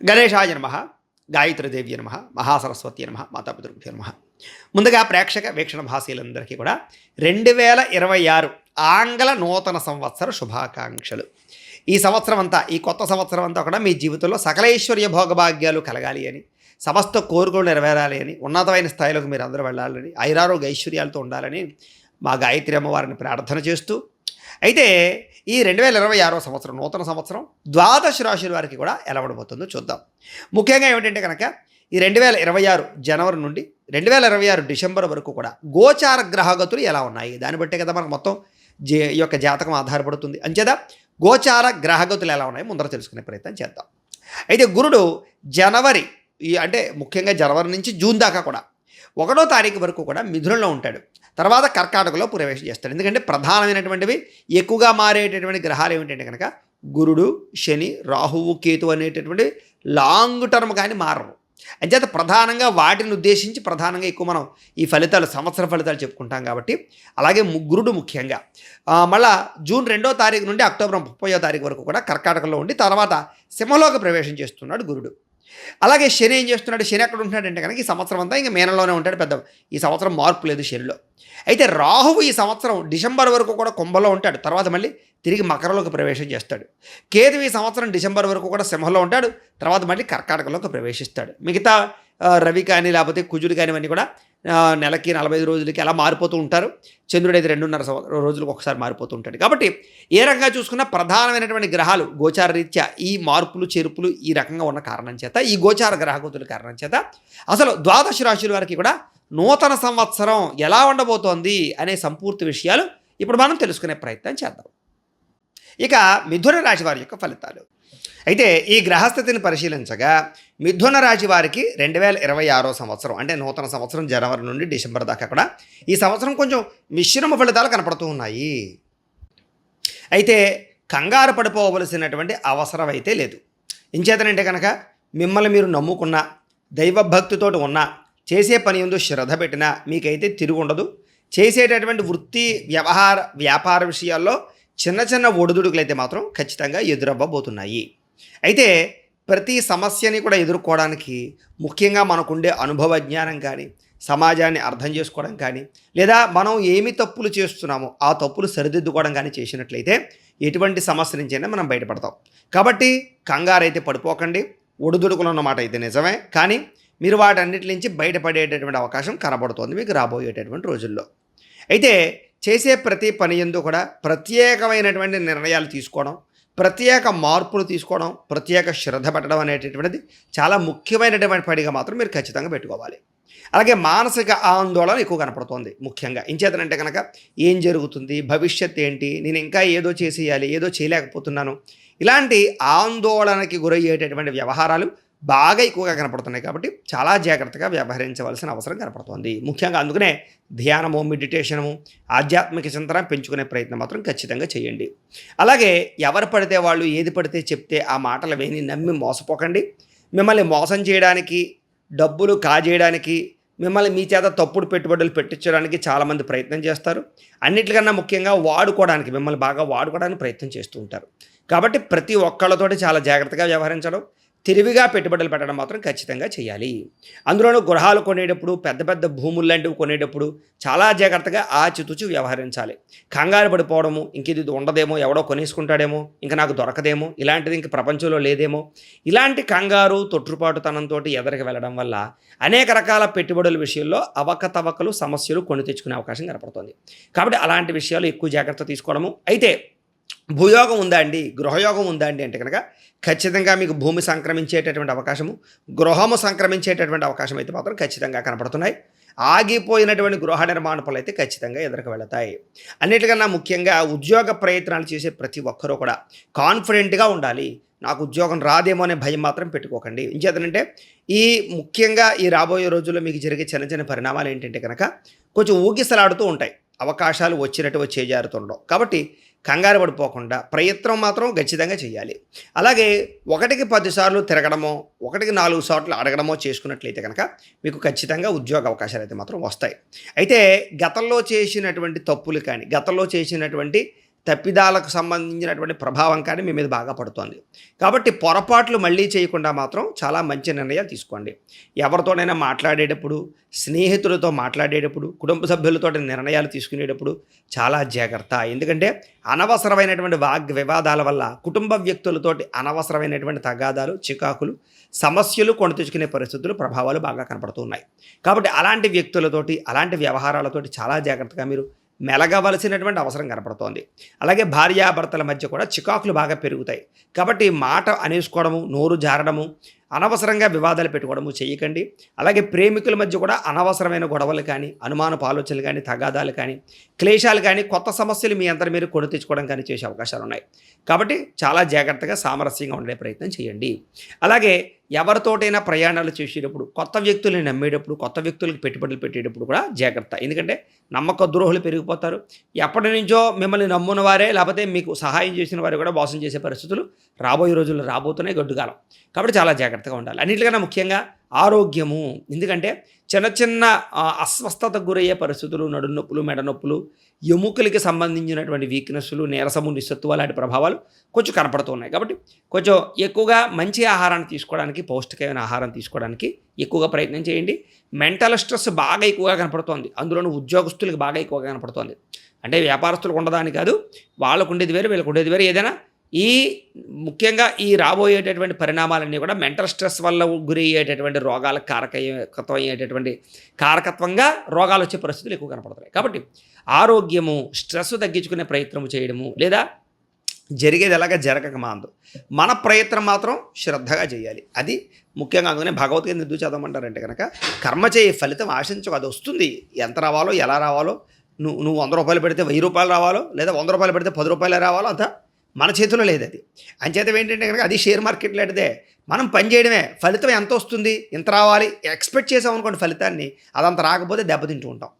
గణేశాయ నమః, గాయత్రీదేవి నమః, మహాసరస్వతి నమః, మాతాపితృభ్యో నమః. ముందుగా ప్రేక్షక వీక్షణ భాషలందరికీ కూడా 2026 ఆంగ్ల నూతన సంవత్సర శుభాకాంక్షలు. ఈ సంవత్సరం అంతా, ఈ కొత్త సంవత్సరం అంతా కూడా మీ జీవితంలో సకలైశ్వర్య భోగభాగ్యాలు కలగాలి అని, సమస్త కోరికలు నెరవేరాలి అని, ఉన్నతమైన స్థాయిలోకి మీరు అందరూ వెళ్ళాలని, ఐరారోగ్య ఐశ్వర్యాలతో ఉండాలని మా గాయత్రి అమ్మవారిని ప్రార్థన చేస్తూ, అయితే ఈ 2026 సంవత్సరం నూతన సంవత్సరం ద్వాదశ రాశుల వారికి కూడా ఎలా ఉండబోతుందో చూద్దాం. ముఖ్యంగా ఏమిటంటే కనుక ఈ 2026 జనవరి నుండి 2026 డిసెంబర్ వరకు కూడా గోచార గ్రహగతులు ఎలా ఉన్నాయి, దాన్ని బట్టే కదా మనకు మొత్తం ఈ యొక్క జాతకం ఆధారపడుతుంది. అంచేత గోచార గ్రహగతులు ఎలా ఉన్నాయి ముందర తెలుసుకునే ప్రయత్నం చేద్దాం. అయితే గురుడు జనవరి అంటే ముఖ్యంగా జనవరి నుంచి జూన్ దాకా కూడా 1వ తారీఖు వరకు కూడా మిథునంలో ఉంటాడు. తర్వాత కర్కాటకలో ప్రవేశం చేస్తాడు. ఎందుకంటే ప్రధానమైనటువంటివి ఎక్కువగా మారేటటువంటి గ్రహాలు ఏమిటంటే కనుక గురుడు, శని, రాహువు, కేతు అనేటటువంటి లాంగ్ టర్మ్ కానీ మారవు. అంచేత ప్రధానంగా వాటిని ఉద్దేశించి ప్రధానంగా ఎక్కువ మనం ఈ ఫలితాలు, సంవత్సర ఫలితాలు చెప్పుకుంటాం కాబట్టి, అలాగే గురుడు ముఖ్యంగా మళ్ళా జూన్ 2వ తారీఖు నుండి అక్టోబర్ 30వ తారీఖు వరకు కూడా కర్కాటకలో ఉండి తర్వాత సింహంలోకి ప్రవేశం చేస్తున్నాడు గురుడు. అలాగే శని ఏం చేస్తున్నాడు, శని ఎక్కడ ఉంటున్నాడంటే కనుక ఈ సంవత్సరం అంతా ఇంకా మీనంలోనే ఉంటాడు. పెద్ద ఈ సంవత్సరం మార్పు లేదు శనిలో. అయితే రాహువు ఈ సంవత్సరం డిసెంబర్ వరకు కూడా కుంభంలో ఉంటాడు, తర్వాత మళ్ళీ తిరిగి మకరంలోకి ప్రవేశం చేస్తాడు. కేతు ఈ సంవత్సరం డిసెంబర్ వరకు కూడా సింహంలో ఉంటాడు, తర్వాత మళ్ళీ కర్కాటకలోకి ప్రవేశిస్తాడు. మిగతా రవి కానీ లేకపోతే కుజుడు కానివన్నీ కూడా నెలకి 45 రోజులకి అలా మారిపోతూ ఉంటారు. చంద్రుడు అయితే 2.5 రోజులకు ఒకసారి మారిపోతూ ఉంటాడు. కాబట్టి ఏ రకంగా చూసుకున్నా ప్రధానమైనటువంటి గ్రహాలు గోచార రీత్యా ఈ మార్పులు చేర్పులు ఈ రకంగా ఉన్న కారణం చేత, ఈ గోచార గ్రహగతుల కారణం చేత అసలు ద్వాదశ రాశుల వారికి కూడా నూతన సంవత్సరం ఎలా ఉండబోతోంది అనే సంపూర్తి విషయాలు ఇప్పుడు మనం తెలుసుకునే ప్రయత్నం చేద్దాం. ఇక మిథున రాశి వారి యొక్క ఫలితాలు. అయితే ఈ గ్రహస్థితిని పరిశీలించగా మిథున రాశి వారికి 2026 సంవత్సరం అంటే నూతన సంవత్సరం జనవరి నుండి డిసెంబర్ దాకా కూడా ఈ సంవత్సరం కొంచెం మిశ్రమ ఫలితాలు కనపడుతూ ఉన్నాయి. అయితే కంగారు పడిపోవలసినటువంటి అవసరం అయితే లేదు. ఎంచేతనంటే కనుక మిమ్మల్ని మీరు నమ్ముకున్న, దైవభక్తితో ఉన్న, చేసే పని ఎందు శ్రద్ధ పెట్టినా మీకైతే తిరుగు ఉండదు. చేసేటటువంటి వృత్తి, వ్యాపార విషయాల్లో చిన్న చిన్న ఒడిదుడుకులు అయితే మాత్రం ఖచ్చితంగా ఎదురవ్వబోతున్నాయి. అయితే ప్రతి సమస్యని కూడా ఎదుర్కోవడానికి ముఖ్యంగా మనకుండే అనుభవ జ్ఞానం కానీ, సమాజాన్ని అర్థం చేసుకోవడం కానీ, లేదా మనం ఏమి తప్పులు చేస్తున్నామో ఆ తప్పులు సరిదిద్దుకోవడం కానీ చేసినట్లయితే ఎటువంటి సమస్య నుంచైనా మనం బయటపడతాం. కాబట్టి కంగారు అయితే పడిపోకండి. ఒడిదుడుకులు అన్నమాట అయితే నిజమే, కానీ మీరు వాటన్నిటి నుంచి బయటపడేటటువంటి అవకాశం కనబడుతోంది మీకు రాబోయేటటువంటి రోజుల్లో. అయితే చేసే ప్రతి పని యందు కూడా ప్రత్యేకమైనటువంటి నిర్ణయాలు తీసుకోవడం, ప్రత్యేక మార్పులు తీసుకోవడం, ప్రత్యేక శ్రద్ధ పెట్టడం అనేటటువంటిది చాలా ముఖ్యమైనటువంటి పనిగా మాత్రం మీరు ఖచ్చితంగా పెట్టుకోవాలి. అలాగే మానసిక ఆందోళన ఎక్కువ కనపడుతోంది. ముఖ్యంగా ఇంచేతనంటే కనుక ఏం జరుగుతుంది, భవిష్యత్ ఏంటి, నేను ఇంకా ఏదో చేసేయాలి, ఏదో చేయలేకపోతున్నాను, ఇలాంటి ఆందోళనకి గురయ్యేటటువంటి వ్యవహారాలు బాగా ఎక్కువగా కనపడుతున్నాయి. కాబట్టి చాలా జాగ్రత్తగా వ్యవహరించవలసిన అవసరం కనపడుతోంది. ముఖ్యంగా అందుకనే ధ్యానము, మెడిటేషనము, ఆధ్యాత్మిక చింతన పెంచుకునే ప్రయత్నం మాత్రం ఖచ్చితంగా చేయండి. అలాగే ఎవరు పడితే వాళ్ళు ఏది పడితే చెప్తే ఆ మాటలు విని నమ్మి మోసపోకండి. మిమ్మల్ని మోసం చేయడానికి, డబ్బులు కాజేయడానికి, మిమ్మల్ని మీ చేత తప్పుడు పెట్టుబడులు పెట్టించడానికి చాలామంది ప్రయత్నం చేస్తారు. అన్నిటికన్నా ముఖ్యంగా వాడుకోవడానికి, మిమ్మల్ని బాగా వాడుకోవడానికి ప్రయత్నం చేస్తూ ఉంటారు. కాబట్టి ప్రతి ఒక్కళ్ళతోటి చాలా జాగ్రత్తగా వ్యవహరించడం, తెలివిగా పెట్టుబడులు పెట్టడం మాత్రం ఖచ్చితంగా చేయాలి. అందులోనూ గృహాలు కొనేటప్పుడు, పెద్ద పెద్ద భూములు లాంటివి కొనేటప్పుడు చాలా జాగ్రత్తగా ఆచితూచి వ్యవహరించాలి. కంగారు పడిపోవడము, ఇంక ఇది ఉండదేమో, ఎవడో కొనేసుకుంటాడేమో, ఇంకా నాకు దొరకదేమో, ఇలాంటిది ఇంక ప్రపంచంలో లేదేమో, ఇలాంటి కంగారు తొట్టుపాటుతనంతో ఎదరికి వెళ్ళడం వల్ల అనేక రకాల పెట్టుబడుల విషయంలో అవకతవకలు, సమస్యలు కొని తెచ్చుకునే అవకాశం కనపడుతుంది. కాబట్టి అలాంటి విషయాలు ఎక్కువ జాగ్రత్త తీసుకోవడము. అయితే భూయోగం ఉందా అండి, గృహయోగం ఉందా అండి అంటే కనుక ఖచ్చితంగా మీకు భూమి సంక్రమించేటటువంటి అవకాశము, గృహము సంక్రమించేటటువంటి అవకాశం అయితే మాత్రం ఖచ్చితంగా కనపడుతున్నాయి. ఆగిపోయినటువంటి గృహ నిర్మాణ పనులు అయితే ఖచ్చితంగా ఎదురుకు వెళతాయి. అన్నిటికన్నా ముఖ్యంగా ఉద్యోగ ప్రయత్నాలు చేసే ప్రతి ఒక్కరూ కూడా కాన్ఫిడెంట్గా ఉండాలి. నాకు ఉద్యోగం రాదేమో అనే భయం మాత్రం పెట్టుకోకండి. ఇంచేతనంటే ఈ ముఖ్యంగా ఈ రాబోయే రోజుల్లో మీకు జరిగే చిన్న చిన్న పరిణామాలు ఏంటంటే కనుక కొంచెం ఊగిసలాడుతూ ఉంటాయి. అవకాశాలు వచ్చినట్టు చేజారుతుండవు. కాబట్టి కంగారు పడిపోకుండా ప్రయత్నం మాత్రం ఖచ్చితంగా చేయాలి. అలాగే 1కి 10 సార్లు తిరగడమో, 1కి 4 సార్లు అడగడమో చేసుకున్నట్లయితే కనుక మీకు ఖచ్చితంగా ఉద్యోగ అవకాశాలు అయితే మాత్రం వస్తాయి. అయితే గతంలో చేసినటువంటి తప్పులు కానీ, గతంలో చేసినటువంటి తప్పిదాలకు సంబంధించినటువంటి ప్రభావం కానీ మీ మీద బాగా పడుతోంది. కాబట్టి పొరపాట్లు మళ్ళీ చేయకుండా మాత్రం చాలా మంచి నిర్ణయాలు తీసుకోండి. ఎవరితోనైనా మాట్లాడేటప్పుడు, స్నేహితులతో మాట్లాడేటప్పుడు, కుటుంబ సభ్యులతో నిర్ణయాలు తీసుకునేటప్పుడు చాలా జాగ్రత్త. ఎందుకంటే అనవసరమైనటువంటి వివాదాల వల్ల కుటుంబ వ్యక్తులతోటి అనవసరమైనటువంటి తగాదాలు, చికాకులు, సమస్యలు కొని తెచ్చుకునే పరిస్థితులు, ప్రభావాలు బాగా కనపడుతున్నాయి. కాబట్టి అలాంటి వ్యక్తులతోటి, అలాంటి వ్యవహారాలతోటి చాలా జాగ్రత్తగా మీరు మెలగవలసినటువంటి అవసరం కనపడుతోంది. అలాగే భార్యాభర్తల మధ్య కూడా చికాకులు బాగా పెరుగుతాయి. కాబట్టి మాట అనేసుకోవడము, నోరు జారడము, అనవసరంగా వివాదాలు పెట్టుకోవడము చేయకండి. అలాగే ప్రేమికుల మధ్య కూడా అనవసరమైన గొడవలు కానీ, అనుమానపు ఆలోచనలు కానీ, తగాదాలు కానీ, క్లేశాలు కానీ, కొత్త సమస్యలు మీ అంతా మీరు కొని తెచ్చుకోవడం కానీ చేసే అవకాశాలు ఉన్నాయి. కాబట్టి చాలా జాగ్రత్తగా సామరస్యంగా ఉండే ప్రయత్నం చేయండి. అలాగే ఎవరితోటైనా ప్రయాణాలు చేసేటప్పుడు, కొత్త వ్యక్తుల్ని నమ్మేటప్పుడు, కొత్త వ్యక్తులకు పెట్టుబడులు పెట్టేటప్పుడు కూడా జాగ్రత్త. ఎందుకంటే నమ్మక ద్రోహులు పెరిగిపోతారు. ఎప్పటి నుంచో మిమ్మల్ని నమ్మున వారే, లేకపోతే మీకు సహాయం చేసిన వారు కూడా మోసం చేసే పరిస్థితులు రాబోయే రోజుల్లో రాబోతున్నాయి, గడ్డుకాలం. కాబట్టి చాలా జాగ్రత్తగా ఉండాలి. అన్నిటికన్నా ముఖ్యంగా ఆరోగ్యము. ఎందుకంటే చిన్న చిన్న అస్వస్థతకు గురయ్యే పరిస్థితులు, నడునొప్పులు, మెడ నొప్పులు, ఎముకలకి సంబంధించినటువంటి వీక్నెస్లు, నీరసము, నిస్సత్తువ లాంటి ప్రభావాలు కొంచెం కనపడుతున్నాయి. కాబట్టి కొంచెం ఎక్కువగా మంచి ఆహారాన్ని తీసుకోవడానికి, పౌష్టికమైన ఆహారం తీసుకోవడానికి ఎక్కువగా ప్రయత్నం చేయండి. మెంటల్ స్ట్రెస్ బాగా ఎక్కువగా కనపడుతోంది. అందులోనూ ఉద్యోగస్తులకు బాగా ఎక్కువగా కనపడుతోంది. అంటే వ్యాపారస్తులకు ఉండదని కాదు, వాళ్ళకు ఉండేది వేరు, వీళ్ళకు ఉండేది వేరు. ఏదైనా ముఖ్యంగా ఈ రాబోయేటటువంటి పరిణామాలన్నీ కూడా మెంటల్ స్ట్రెస్ వల్ల గురయ్యేటటువంటి రోగాలకు కారకత్వంగా రోగాలు వచ్చే పరిస్థితులు ఎక్కువ కనపడుతున్నాయి. కాబట్టి ఆరోగ్యము, స్ట్రెస్ తగ్గించుకునే ప్రయత్నం చేయడము, లేదా జరిగేది ఎలాగా జరగక మాందు మన ప్రయత్నం మాత్రం శ్రద్ధగా చేయాలి. అది ముఖ్యంగా. అందుకనే భగవద్గీత ఎందుకు చదవమంటారంటే కనుక కర్మ చేయ ఫలితం ఆశించకు. అది వస్తుంది. ఎంత రావాలో, ఎలా రావాలో, నువ్వు 100 రూపాయలు పెడితే 1000 రూపాయలు రావాలో, లేదా 100 రూపాయలు పెడితే 10 రూపాయలు రావాలో అంతా మన చేతిలో లేదు. అది అంచేత ఏంటంటే కనుక అది షేర్ మార్కెట్ లాంటిదే. మనం పని చేయడమే. ఫలితం ఎంత వస్తుంది, ఎంత రావాలి, ఎక్స్పెక్ట్ చేసాం అనుకోండి ఫలితాన్ని, అదంత రాకపోతే దెబ్బతింటూ ఉంటాం.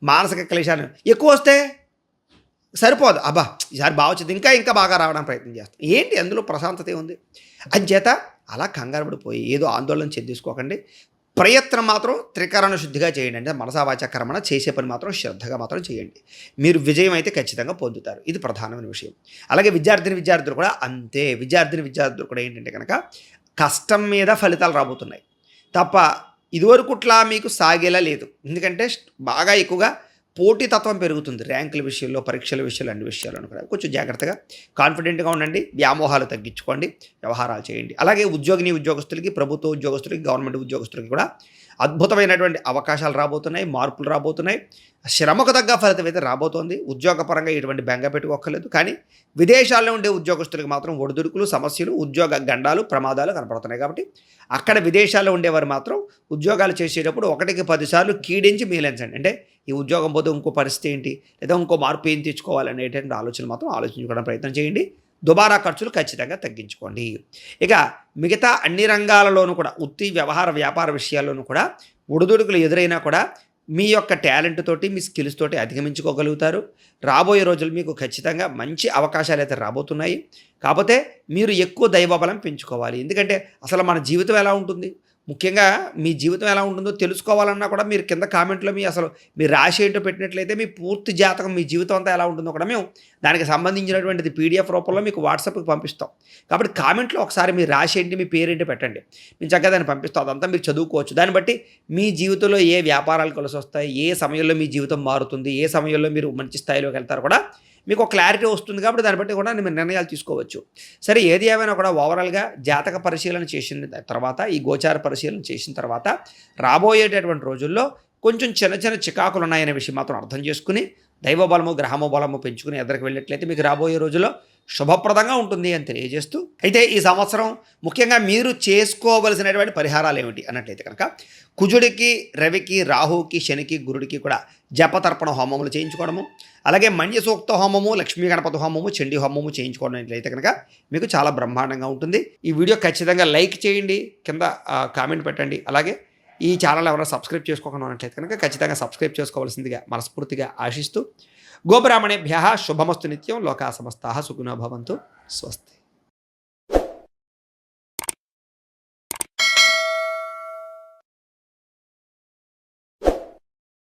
మానసిక క్లేశాలు ఎక్కువ వస్తే సరిపోదు. అబ్బా ఈసారి బాగా వచ్చింది, ఇంకా బాగా రావడానికి ప్రయత్నం చేస్తాం. ఏంటి అందులో ప్రశాంతత ఉంది? అంచేత అలా కంగారు పడిపోయి ఏదో ఆందోళన చెందించుకోకండి. ప్రయత్నం మాత్రం త్రికరణ శుద్ధిగా చేయండి. అంటే మనసా వాచా కర్మణ చేసే పని మాత్రం శ్రద్ధగా మాత్రం చేయండి. మీరు విజయం అయితే ఖచ్చితంగా పొందుతారు. ఇది ప్రధానమైన విషయం. అలాగే విద్యార్థులు కూడా అంతే. విద్యార్థులు కూడా ఏంటంటే కనుక కష్టం మీద ఫలితాలు రాబోతున్నాయి తప్ప ఇదివరకుట్లా మీకు సాగేలా లేదు. ఎందుకంటే బాగా ఎక్కువగా పోటీతత్వం పెరుగుతుంది. ర్యాంకుల విషయంలో, పరీక్షల విషయంలో, అన్ని విషయాలను కూడా కొంచెం జాగ్రత్తగా కాన్ఫిడెంట్గా ఉండండి. వ్యామోహాలు తగ్గించుకోండి, వ్యవహారాలు చేయండి. అలాగే ఉద్యోగస్తులకి, ప్రభుత్వ ఉద్యోగస్తులకి, గవర్నమెంట్ ఉద్యోగస్తులకి కూడా అద్భుతమైనటువంటి అవకాశాలు రాబోతున్నాయి, మార్పులు రాబోతున్నాయి. శ్రమకు తగ్గ ఫలితం అయితే రాబోతోంది. ఉద్యోగపరంగా ఎటువంటి బెంగ పెట్టుకోక్కర్లేదు. కానీ విదేశాల్లో ఉండే ఉద్యోగస్తులకు మాత్రం ఒడిదుడుకులు, సమస్యలు, ఉద్యోగ గండాలు, ప్రమాదాలు కనపడుతున్నాయి. కాబట్టి అక్కడ విదేశాల్లో ఉండేవారు మాత్రం ఉద్యోగాలు చేసేటప్పుడు 1కి 10 సార్లు కీడించి మేలించండి. అంటే ఈ ఉద్యోగం పోతే ఇంకో పరిస్థితి ఏంటి, లేదా ఇంకో మార్పు ఏం తెచ్చుకోవాలనేటువంటి ఆలోచన మాత్రం ఆలోచించుకోవడం ప్రయత్నం చేయండి. దుబారా ఖర్చులు ఖచ్చితంగా తగ్గించుకోండి. ఇక మిగతా అన్ని రంగాలలోనూ కూడా, వ్యాపార విషయాల్లోనూ కూడా ఒడిదుడుకులు ఎదురైనా కూడా మీ యొక్క టాలెంట్ తోటి, మీ స్కిల్స్ తోటి అధిగమించుకోగలుగుతారు. రాబోయే రోజులు మీకు ఖచ్చితంగా మంచి అవకాశాలు అయితే రాబోతున్నాయి. కాకపోతే మీరు ఎక్కువ దైవబలం పెంచుకోవాలి. ఎందుకంటే అసలు మన జీవితం ఎలా ఉంటుంది, ముఖ్యంగా మీ జీవితం ఎలా ఉంటుందో తెలుసుకోవాలన్నా కూడా మీరు కింద కామెంట్లో మీ రాశి ఏంటో పెట్టినట్లయితే మీ పూర్తి జాతకం, మీ జీవితం అంతా ఎలా ఉంటుందో కూడా మేము దానికి సంబంధించినటువంటిది PDF రూపంలో మీకు వాట్సాప్కి పంపిస్తాం. కాబట్టి కామెంట్లో ఒకసారి మీ రాశి ఏంటి, మీ పేరేంటి పెట్టండి. మేము చక్కగా దాన్ని పంపిస్తాం. అదంతా మీరు చదువుకోవచ్చు. దాన్ని బట్టి మీ జీవితంలో ఏ వ్యాపారాలు కలిసి వస్తాయి, ఏ సమయంలో మీ జీవితం మారుతుంది, ఏ సమయంలో మీరు మంచి స్థాయిలోకి వెళ్తారు కూడా మీకు ఒక క్లారిటీ వస్తుంది. కాబట్టి దాన్ని బట్టి కూడా మీరు నిర్ణయాలు తీసుకోవచ్చు. సరే, ఏది ఏమైనా కూడా ఓవరాల్గా జాతక పరిశీలన చేసిన తర్వాత, ఈ గోచార పరిశీలన చేసిన తర్వాత రాబోయేటటువంటి రోజుల్లో కొంచెం చిన్న చికాకులు ఉన్నాయనే విషయం మాత్రం అర్థం చేసుకుని దైవబలము, గ్రహము బలము పెంచుకుని ఎదురుకు వెళ్ళినట్లయితే మీకు రాబోయే రోజుల్లో శుభప్రదంగా ఉంటుంది అని తెలియజేస్తూ, అయితే ఈ సంవత్సరం ముఖ్యంగా మీరు చేసుకోవలసినటువంటి పరిహారాలు ఏమిటి అన్నట్లయితే కనుక కుజుడికి, రవికి, రాహుకి, శనికి, గురుడికి కూడా జపతర్పణ హోమములు చేయించుకోవడము, అలాగే మన్య సూక్త హోమము, లక్ష్మీ గణపతి హోమము, చండీ హోమము చేయించుకోవడం అయితే కనుక మీకు చాలా బ్రహ్మాండంగా ఉంటుంది. ఈ వీడియో ఖచ్చితంగా లైక్ చేయండి, కింద కామెంట్ పెట్టండి. అలాగే ఈ ఛానల్ ఎవరైనా సబ్స్క్రైబ్ చేసుకోకుండా ఉన్నట్లయితే కనుక ఖచ్చితంగా సబ్స్క్రైబ్ చేసుకోవాల్సిందిగా మనస్ఫూర్తిగా ఆశిస్తూ, గోబ్రాహ్మణేభ్యః శుభమస్తు నిత్యం. లోకా సమస్తాః సుఖినో భవంతు. స్వస్తి.